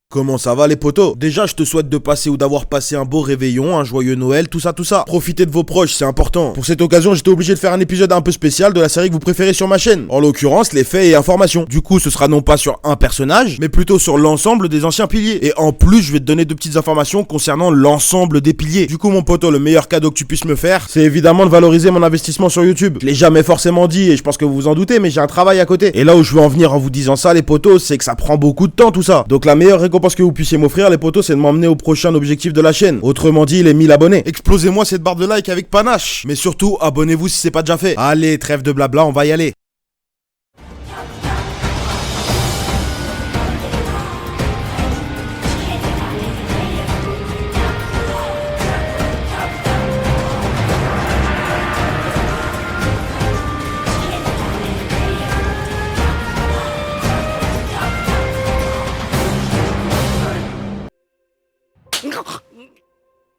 Comment ça va les potos? Déjà je te souhaite de passer ou d'avoir passé un beau réveillon, un joyeux Noël, tout ça. Profitez de vos proches, c'est important. Pour cette occasion j'étais obligé de faire un épisode un peu spécial de la série que vous préférez sur ma chaîne. En l'occurrence les faits et informations. Du coup ce sera non pas sur un personnage, mais plutôt sur l'ensemble des anciens piliers. Et en plus je vais te donner deux petites informations concernant l'ensemble des piliers. Du coup mon poteau, le meilleur cadeau que tu puisses me faire, c'est évidemment de valoriser mon investissement sur YouTube. Je l'ai jamais forcément dit et je pense que vous vous en doutez, mais j'ai un travail à côté. Et là où je veux en venir en vous disant ça les potos, c'est que ça prend beaucoup de temps tout ça. Donc la meilleure récompense que vous puissiez m'offrir les potos, c'est de m'emmener au prochain objectif de la chaîne. Autrement dit les 1000 abonnés. Explosez-moi cette barre de like avec panache. Mais surtout abonnez-vous si c'est pas déjà fait. Allez, trêve de blabla, on va y aller.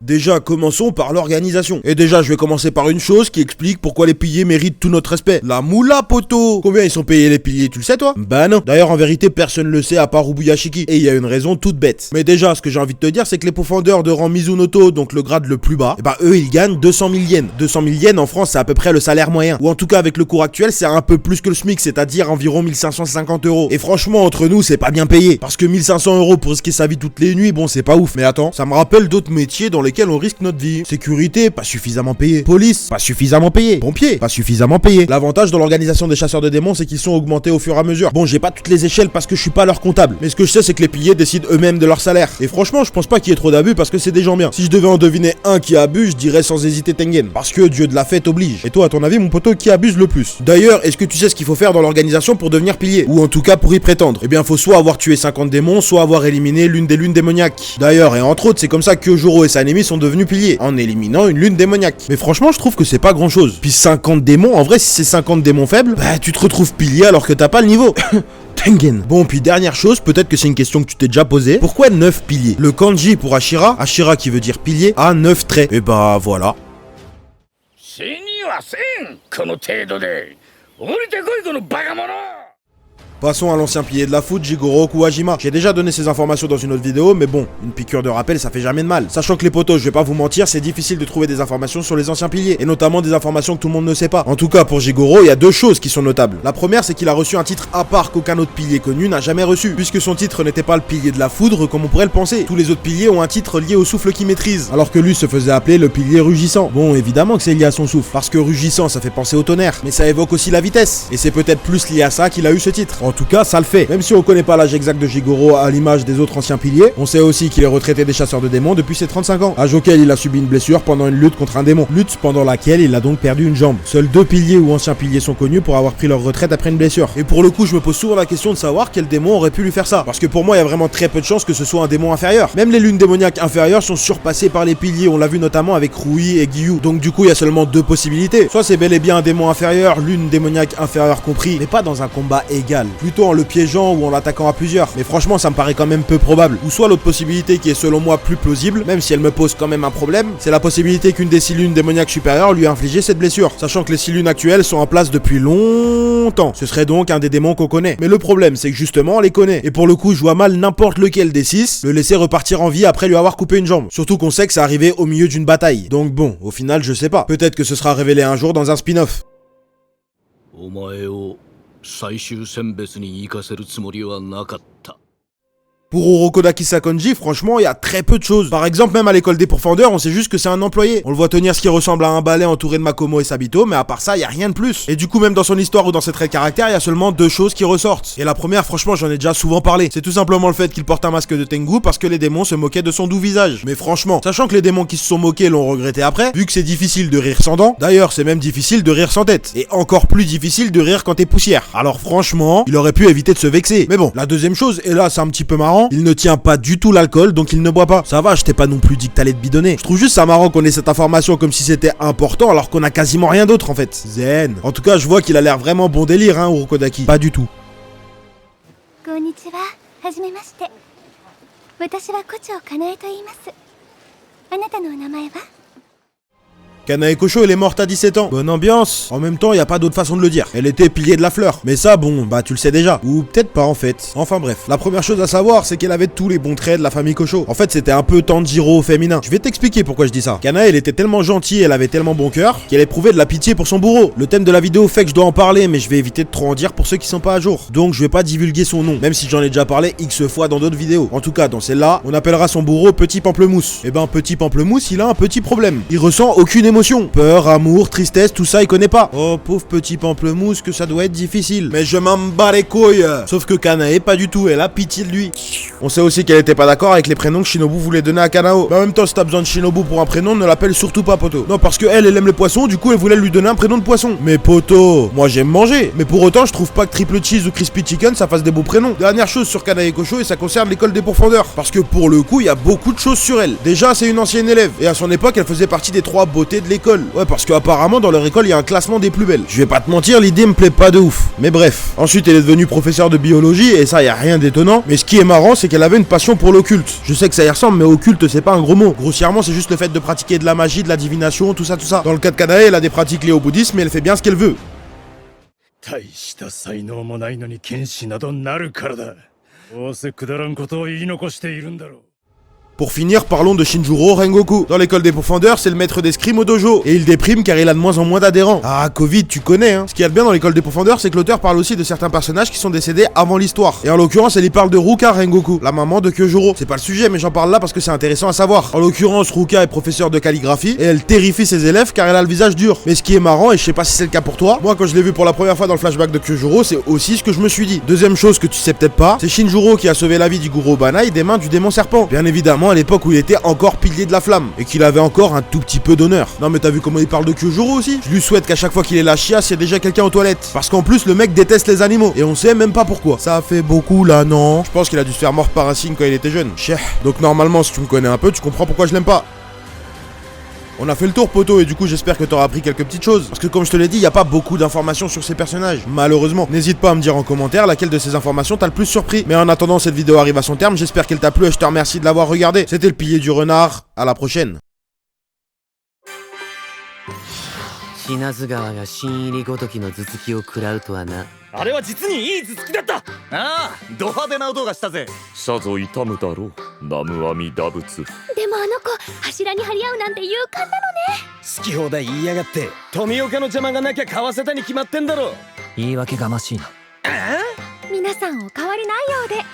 Déjà, commençons par l'organisation. Et déjà, je vais commencer par une chose qui explique pourquoi les piliers méritent tout notre respect. La moula, poto! Combien ils sont payés les piliers, tu le sais toi? Bah non. D'ailleurs, en vérité, personne ne le sait à part Ubuyashiki. Et il y a une raison toute bête. Mais déjà, ce que j'ai envie de te dire, c'est que les profondeurs de rang Mizunoto, donc le grade le plus bas, et bah eux, ils gagnent 200 000 yens. 200 000 yens en France, c'est à peu près le salaire moyen. Ou en tout cas, avec le cours actuel, c'est un peu plus que le SMIC, c'est-à-dire environ 1550 €. Et franchement, entre nous, c'est pas bien payé. Parce que 1500 € pour risquer sa vie toutes les nuits, bon, c'est pas ouf. Mais attends, ça me rappelle d'autres métiers dans lesquels on risque notre vie. Sécurité, pas suffisamment payé. Police, pas suffisamment payé. Pompiers, pas suffisamment payé. L'avantage dans l'organisation des chasseurs de démons, c'est qu'ils sont augmentés au fur et à mesure. Bon, j'ai pas toutes les échelles parce que je suis pas leur comptable. Mais ce que je sais, c'est que les piliers décident eux-mêmes de leur salaire. Et franchement, je pense pas qu'il y ait trop d'abus parce que c'est des gens bien. Si je devais en deviner un qui abuse, je dirais sans hésiter Tengen. Parce que Dieu de la fête oblige. Et toi, à ton avis, mon poteau, qui abuse le plus? D'ailleurs, est-ce que tu sais ce qu'il faut faire dans l'organisation pour devenir pilier? Ou en tout cas pour y prétendre? Eh bien, faut soit avoir tué 50 démons, soit avoir éliminé l'une des lunes démoniaques. D'ailleurs, et entre autres, c'est comme ça que Kyojuro et Sanemi sont devenus piliers. En éliminant une lune démoniaque. Mais franchement, je trouve que c'est pas grand chose. Puis 50 démons, en vrai, si c'est 50 démons faibles, bah tu te retrouves pilier alors que t'as pas le niveau. Tengen. Bon, puis dernière chose, peut-être que c'est une question que tu t'es déjà posée. Pourquoi 9 piliers? Le kanji pour Ashira, Ashira qui veut dire pilier, a 9 traits. Et bah voilà. Passons à l'ancien pilier de la foot, Jigoro Kuwajima. J'ai déjà donné ces informations dans une autre vidéo, mais bon, une piqûre de rappel, ça fait jamais de mal. Sachant que les potos, je vais pas vous mentir, c'est difficile de trouver des informations sur les anciens piliers, et notamment des informations que tout le monde ne sait pas. En tout cas, pour Jigoro, il y a deux choses qui sont notables. La première, c'est qu'il a reçu un titre à part qu'aucun autre pilier connu n'a jamais reçu, puisque son titre n'était pas le pilier de la foudre comme on pourrait le penser. Tous les autres piliers ont un titre lié au souffle qu'il maîtrise, alors que lui se faisait appeler le pilier rugissant. Bon, évidemment que c'est lié à son souffle, parce que rugissant, ça fait penser au tonnerre, mais ça évoque aussi la vitesse, et c'est peut-être plus lié à ça qu'il a eu ce titre. En tout cas, ça le fait. Même si on connaît pas l'âge exact de Jigoro à l'image des autres anciens piliers, on sait aussi qu'il est retraité des chasseurs de démons depuis ses 35 ans, âge auquel il a subi une blessure pendant une lutte contre un démon, lutte pendant laquelle il a donc perdu une jambe. Seuls deux piliers ou anciens piliers sont connus pour avoir pris leur retraite après une blessure. Et pour le coup, je me pose souvent la question de savoir quel démon aurait pu lui faire ça, parce que pour moi, il y a vraiment très peu de chances que ce soit un démon inférieur. Même les lunes démoniaques inférieures sont surpassées par les piliers, on l'a vu notamment avec Rui et Giyu. Donc du coup, il y a seulement deux possibilités. Soit c'est bel et bien un démon inférieur, lune démoniaque inférieure compris, mais pas dans un combat égal, plutôt en le piégeant ou en l'attaquant à plusieurs, mais franchement ça me paraît quand même peu probable. Ou soit l'autre possibilité qui est selon moi plus plausible, même si elle me pose quand même un problème, c'est la possibilité qu'une des 6 lunes démoniaques supérieures lui a infligé cette blessure, sachant que les 6 lunes actuelles sont en place depuis longtemps. Ce serait donc un des démons qu'on connaît. Mais le problème c'est que justement on les connaît, et pour le coup je vois mal n'importe lequel des 6 le laisser repartir en vie après lui avoir coupé une jambe, surtout qu'on sait que ça arrivait au milieu d'une bataille. Donc bon, au final je sais pas, peut-être que ce sera révélé un jour dans un spin-off. 最終選別に行かせるつもりはなかった。 Pour Urokodaki Sakonji, franchement, il y a très peu de choses. Par exemple, même à l'école des pourfendeurs, on sait juste que c'est un employé. On le voit tenir ce qui ressemble à un balai entouré de Makomo et Sabito, mais à part ça, il y a rien de plus. Et du coup, même dans son histoire ou dans ses traits de caractère, il y a seulement deux choses qui ressortent. Et la première, franchement, j'en ai déjà souvent parlé. C'est tout simplement le fait qu'il porte un masque de Tengu parce que les démons se moquaient de son doux visage. Mais franchement, sachant que les démons qui se sont moqués l'ont regretté après, vu que c'est difficile de rire sans dents, d'ailleurs, c'est même difficile de rire sans tête. Et encore plus difficile de rire quand t'es poussière. Alors franchement, il aurait pu éviter de se vexer. Mais bon, la deuxième chose, et là, c'est un petit peu marrant, il ne tient pas du tout l'alcool, donc il ne boit pas. Ça va, je t'ai pas non plus dit que t'allais te bidonner. Je trouve juste ça marrant qu'on ait cette information comme si c'était important alors qu'on a quasiment rien d'autre en fait. Zen. En tout cas, je vois qu'il a l'air vraiment bon délire, hein, Urokodaki. Pas du tout. Konnichiwa, hajimemashite. Watashi wa Kocho Kanae to iimasu. Anata no namae wa? Kanae Kosho, elle est morte à 17 ans. Bonne ambiance. En même temps, y a pas d'autre façon de le dire. Elle était pilier de la fleur. Mais ça, bon, bah tu le sais déjà. Ou peut-être pas en fait. Enfin bref. La première chose à savoir, c'est qu'elle avait tous les bons traits de la famille Kosho. En fait, c'était un peu Tanjiro au féminin. Je vais t'expliquer pourquoi je dis ça. Kanae, elle était tellement gentille, elle avait tellement bon cœur, qu'elle éprouvait de la pitié pour son bourreau. Le thème de la vidéo fait que je dois en parler, mais je vais éviter de trop en dire pour ceux qui sont pas à jour. Donc je vais pas divulguer son nom, même si j'en ai déjà parlé X fois dans d'autres vidéos. En tout cas, dans celle-là, on appellera son bourreau Petit Pamplemousse. Et ben, Petit Pamplemousse, il a un petit problème. Il ressent aucune émotion. Peur, amour, tristesse, tout ça, il connaît pas. Oh, pauvre Petit Pamplemousse, que ça doit être difficile. Mais je m'en bats les couilles. Sauf que Kanae, pas du tout, elle a pitié de lui. On sait aussi qu'elle était pas d'accord avec les prénoms que Shinobu voulait donner à Kanao. Mais en même temps, si t'as besoin de Shinobu pour un prénom, ne l'appelle surtout pas Poto. Non, parce que elle aime les poissons, du coup elle voulait lui donner un prénom de poisson. Mais Poto, moi j'aime manger. Mais pour autant, je trouve pas que Triple Cheese ou Crispy Chicken ça fasse des beaux prénoms. Dernière chose sur Kanae Kosho, et ça concerne l'école des pourfendeurs. Parce que pour le coup, il y a beaucoup de choses sur elle. Déjà, c'est une ancienne élève. Et à son époque, elle faisait partie des 3 beautés de l'école. Ouais, parce qu'apparemment, dans leur école, il y a un classement des plus belles. Je vais pas te mentir, l'idée me plaît pas de ouf. Mais bref. Ensuite, elle est devenue professeure de biologie, et ça, y a rien d'étonnant. Mais ce qui est marrant, c'est qu'elle avait une passion pour l'occulte. Je sais que ça y ressemble, mais occulte, c'est pas un gros mot. Grossièrement, c'est juste le fait de pratiquer de la magie, de la divination, tout ça, tout ça. Dans le cas de Kanae, elle a des pratiques liées au bouddhisme, mais elle fait bien ce qu'elle veut. 大した才能もないのに剣士などなるからだ。どうせくだらんことを言い残しているんだろう。 Pour finir, parlons de Shinjuro Rengoku. Dans l'école des pourfendeurs, c'est le maître d'escrime au dojo. Et il déprime car il a de moins en moins d'adhérents. Ah, Covid, tu connais, hein. Ce qu'il y a de bien dans l'école des pourfendeurs, c'est que l'auteur parle aussi de certains personnages qui sont décédés avant l'histoire. Et en l'occurrence, elle y parle de Ruka Rengoku, la maman de Kyojuro. C'est pas le sujet, mais j'en parle là parce que c'est intéressant à savoir. En l'occurrence, Ruka est professeure de calligraphie et elle terrifie ses élèves car elle a le visage dur. Mais ce qui est marrant, et je sais pas si c'est le cas pour toi, moi quand je l'ai vu pour la première fois dans le flashback de Kyojuro, c'est aussi ce que je me suis dit. Deuxième chose que tu sais peut-être pas, c'est Shinjuro qui a sauvé la vie d'Iguro Banai des mains du démon serpent. Bien évidemment, à l'époque où il était encore pilier de la flamme et qu'il avait encore un tout petit peu d'honneur. Non mais t'as vu comment il parle de Kyojuro aussi? Je lui souhaite qu'à chaque fois qu'il est la chiasse, il y a déjà quelqu'un aux toilettes. Parce qu'en plus le mec déteste les animaux et on sait même pas pourquoi. Ça fait beaucoup là, non? Je pense qu'il a dû se faire mordre par un cygne quand il était jeune. Cheh. Donc normalement si tu me connais un peu, tu comprends pourquoi je l'aime pas. On a fait le tour, Poto, et du coup j'espère que t'auras appris quelques petites choses. Parce que comme je te l'ai dit, il n'y a pas beaucoup d'informations sur ces personnages, malheureusement. N'hésite pas à me dire en commentaire laquelle de ces informations t'a le plus surpris. Mais en attendant, cette vidéo arrive à son terme, j'espère qu'elle t'a plu et je te remercie de l'avoir regardé. C'était le pilier du renard, à la prochaine. 品津川が新入りごときの頭突きを食らうとはな。あれは実にいい頭突きだった。ああ、ド派手な音がしたぜ。さぞ痛むだろう、南無阿弥陀仏。でもあの子柱に張り合うなんて勇敢なのね。好き放題言いやがって富岡の邪魔がなきゃ買わせたに決まってんだろ。言い訳がましいな。皆さんお変わりないようで。